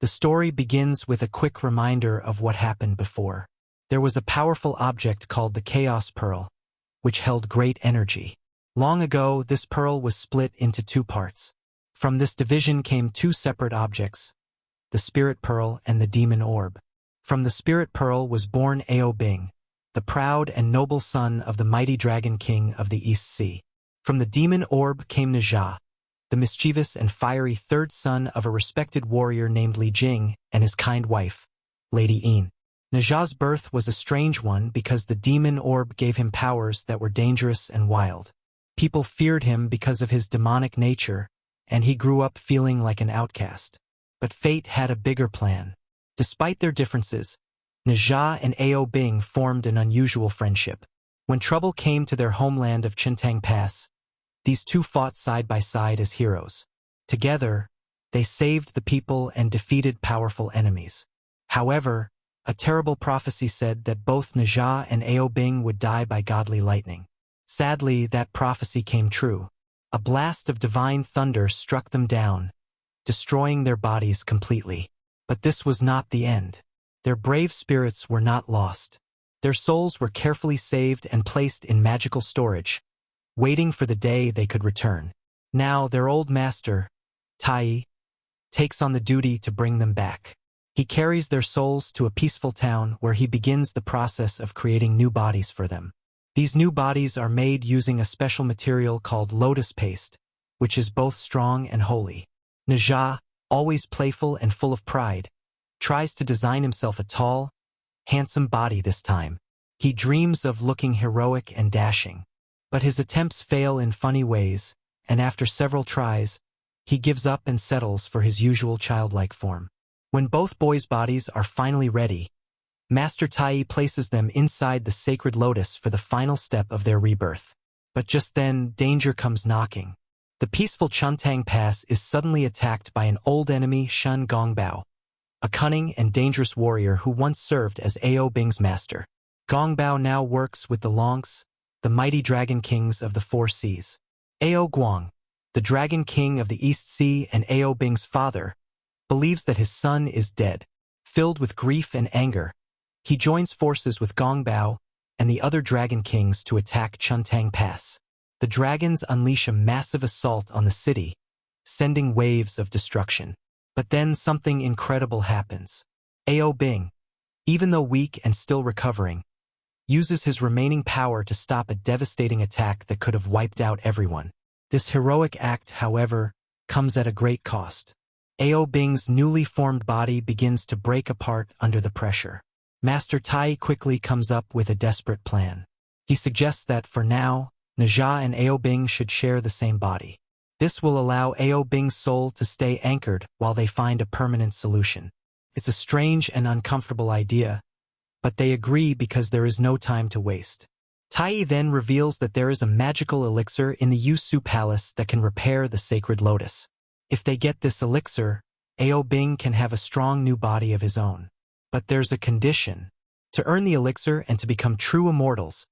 The story begins with a quick reminder of what happened before. There was a powerful object called the Chaos Pearl, which held great energy. Long ago, this pearl was split into two parts. From this division came two separate objects, the Spirit Pearl and the Demon Orb. From the Spirit Pearl was born Aobing, the proud and noble son of the mighty Dragon King of the East Sea. From the Demon Orb came Najah, the mischievous and fiery third son of a respected warrior named Li Jing and his kind wife, Lady Yin. Najah's birth was a strange one because the Demon Orb gave him powers that were dangerous and wild. People feared him because of his demonic nature, and he grew up feeling like an outcast. But fate had a bigger plan. Despite their differences, Najah and Aobing formed an unusual friendship. When trouble came to their homeland of Chintang Pass, these two fought side by side as heroes. Together, they saved the people and defeated powerful enemies. However, a terrible prophecy said that both Najah and Aobing would die by godly lightning. Sadly, that prophecy came true. A blast of divine thunder struck them down, destroying their bodies completely. But this was not the end. Their brave spirits were not lost. Their souls were carefully saved and placed in magical storage, waiting for the day they could return. Now their old master, Tai, takes on the duty to bring them back. He carries their souls to a peaceful town where he begins the process of creating new bodies for them. These new bodies are made using a special material called lotus paste, which is both strong and holy. Najah, always playful and full of pride, tries to design himself a tall, handsome body this time. He dreams of looking heroic and dashing. But his attempts fail in funny ways, and after several tries, he gives up and settles for his usual childlike form. When both boys' bodies are finally ready, Master Tai places them inside the sacred lotus for the final step of their rebirth. But just then, danger comes knocking. The peaceful Chintang Pass is suddenly attacked by an old enemy, Shun Gongbao, a cunning and dangerous warrior who once served as Aobing's master. Gongbao now works with the Longs, the mighty dragon kings of the four seas. Ao Guang, the dragon king of the East Sea and Aobing's father, believes that his son is dead. Filled with grief and anger, he joins forces with Gongbao and the other dragon kings to attack Chintang Pass. The dragons unleash a massive assault on the city, sending waves of destruction. But then something incredible happens. Aobing, even though weak and still recovering, uses his remaining power to stop a devastating attack that could have wiped out everyone. This heroic act, however, comes at a great cost. Aobing's newly formed body begins to break apart under the pressure. Master Tai quickly comes up with a desperate plan. He suggests that, for now, Najah and Aobing should share the same body. This will allow Aobing's soul to stay anchored while they find a permanent solution. It's a strange and uncomfortable idea, but they agree because there is no time to waste. Tai then reveals that there is a magical elixir in the Yusu Palace that can repair the sacred lotus. If they get this elixir, Aobing can have a strong new body of his own. But there's a condition. To earn the elixir and to become true immortals,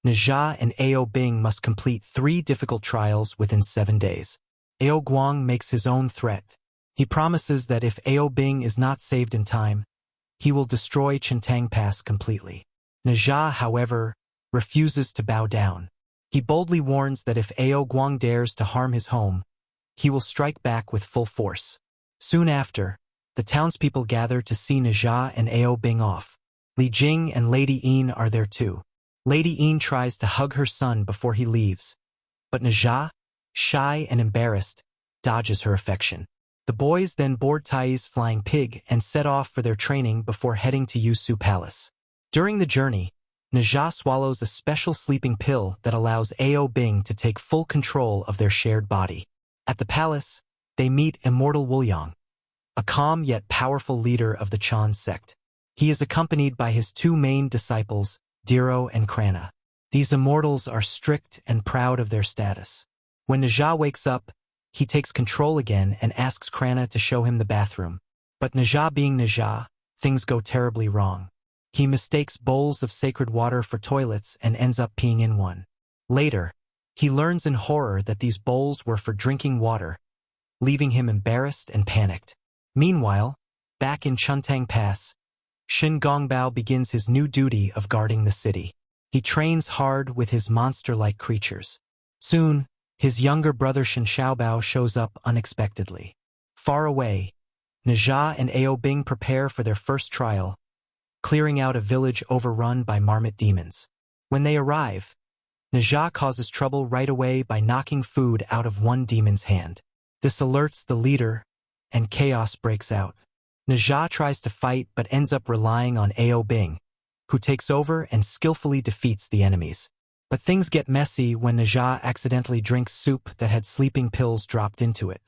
Najah and Aobing must complete 3 difficult trials within 7 days. Ao Guang makes his own threat. He promises that if Aobing is not saved in time, he will destroy Chintang Pass completely. Najah, however, refuses to bow down. He boldly warns that if Ao Guang dares to harm his home, he will strike back with full force. Soon after, the townspeople gather to see Najah and Aobing off. Li Jing and Lady Yin are there too. Lady Yin tries to hug her son before he leaves, but Najah, shy and embarrassed, dodges her affection. The boys then board Tai's flying pig and set off for their training before heading to Yusu Palace. During the journey, Najah swallows a special sleeping pill that allows Aobing to take full control of their shared body. At the palace, they meet Immortal Wuliang, a calm yet powerful leader of the Chan sect. He is accompanied by his 2 main disciples, Diro and Krana. These immortals are strict and proud of their status. When Najah wakes up, he takes control again and asks Krana to show him the bathroom. But Najah being Najah, things go terribly wrong. He mistakes bowls of sacred water for toilets and ends up peeing in one. Later, he learns in horror that these bowls were for drinking water, leaving him embarrassed and panicked. Meanwhile, Back in Chuntang Pass, Shin Gongbao begins his new duty of guarding the city. He trains hard with his monster-like creatures. Soon, his younger brother Shin Xiaobao shows up unexpectedly. Far away, Nejia and Ao Bing prepare for their first trial, clearing out a village overrun by marmot demons. When they arrive, Nejia causes trouble right away by knocking food out of one demon's hand. This alerts the leader, and chaos breaks out. Nejia tries to fight but ends up relying on Ao Bing, who takes over and skillfully defeats the enemies. But things get messy when Nejia accidentally drinks soup that had sleeping pills dropped into it.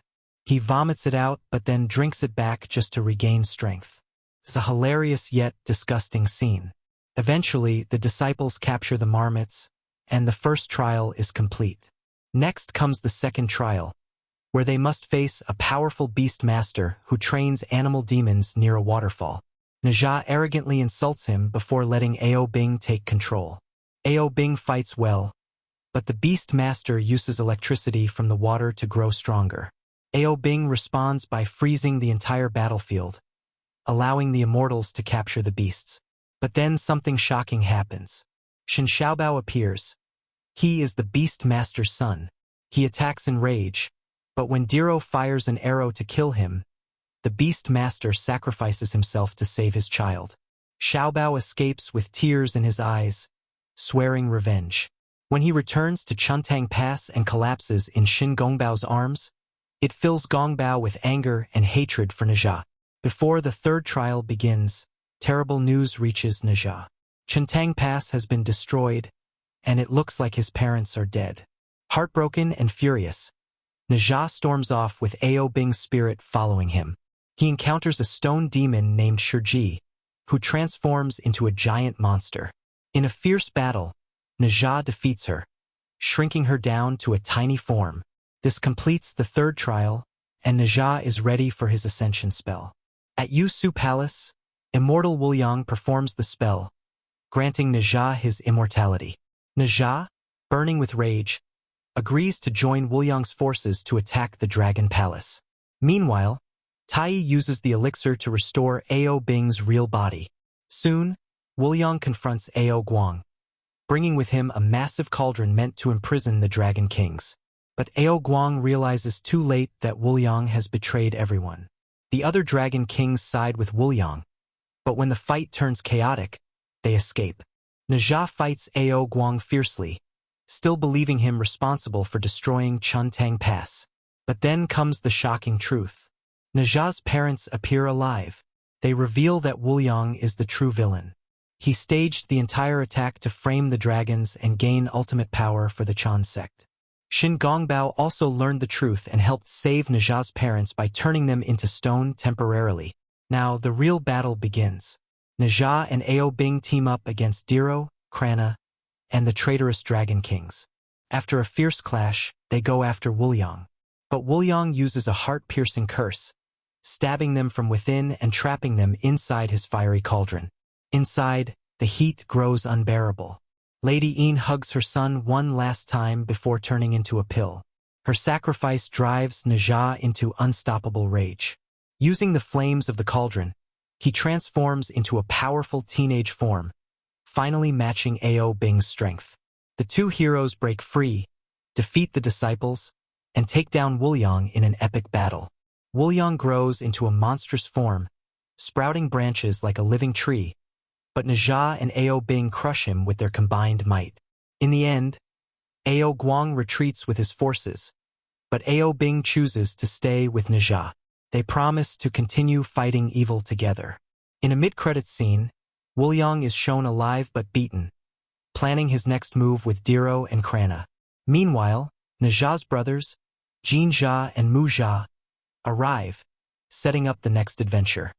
He vomits it out but then drinks it back just to regain strength. It's a hilarious yet disgusting scene. Eventually, the disciples capture the marmots, and the first trial is complete. Next comes the second trial, where they must face a powerful beast master who trains animal demons near a waterfall. Nejia arrogantly insults him before letting Ao Bing take control. Ao Bing fights well, but the beast master uses electricity from the water to grow stronger. Ao Bing responds by freezing the entire battlefield, allowing the immortals to capture the beasts. But then something shocking happens. Shin Xiaobao appears. He is the beast master's son. He attacks in rage, but when Diro fires an arrow to kill him, the beast master sacrifices himself to save his child. Xiaobao escapes with tears in his eyes, swearing revenge. When he returns to Chuntang Pass and collapses in Shin Gongbao's arms, it fills Gongbao with anger and hatred for Nejia. Before the third trial begins, terrible news reaches Nejia. Chuntang Pass has been destroyed, and it looks like his parents are dead. Heartbroken and furious, Nejia storms off with Ao Bing's spirit following him. He encounters a stone demon named Shiji, who transforms into a giant monster. In a fierce battle, Nejia defeats her, shrinking her down to a tiny form. This completes the third trial, and Nejia is ready for his ascension spell. At Yusu Palace, Immortal Wuliang performs the spell, granting Nejia his immortality. Nejia, burning with rage, agrees to join Wuliang's forces to attack the Dragon Palace. Meanwhile, Tai uses the elixir to restore Ao Bing's real body. Soon, Wuliang confronts Ao Guang, bringing with him a massive cauldron meant to imprison the Dragon Kings. But Ao Guang realizes too late that Wuliang has betrayed everyone. The other Dragon Kings side with Wuliang, but when the fight turns chaotic, they escape. Nejia fights Ao Guang fiercely, still believing him responsible for destroying Chuntang Pass. But then comes the shocking truth. Nejia's parents appear alive. They reveal that Wuliang is the true villain. He staged the entire attack to frame the dragons and gain ultimate power for the Chan sect. Shin Gongbao also learned the truth and helped save Nejia's parents by turning them into stone temporarily. Now, the real battle begins. Nejia and Ao Bing team up against Diro, Krana, and the traitorous Dragon Kings. After a fierce clash, they go after Wuliang. But Wuliang uses a heart-piercing curse, stabbing them from within and trapping them inside his fiery cauldron. Inside, the heat grows unbearable. Lady Yin hugs her son one last time before turning into a pill. Her sacrifice drives Nejia into unstoppable rage. Using the flames of the cauldron, he transforms into a powerful teenage form, finally matching Ao Bing's strength. The two heroes break free, defeat the disciples, and take down Wuliang in an epic battle. Wuliang grows into a monstrous form, sprouting branches like a living tree, but Nejia and Ao Bing crush him with their combined might. In the end, Ao Guang retreats with his forces, but Ao Bing chooses to stay with Nejia. They promise to continue fighting evil together. In a mid-credits scene, Wuliang is shown alive but beaten, planning his next move with Diro and Krana. Meanwhile, Nejia's brothers, Jinjia and Mujia, arrive, setting up the next adventure.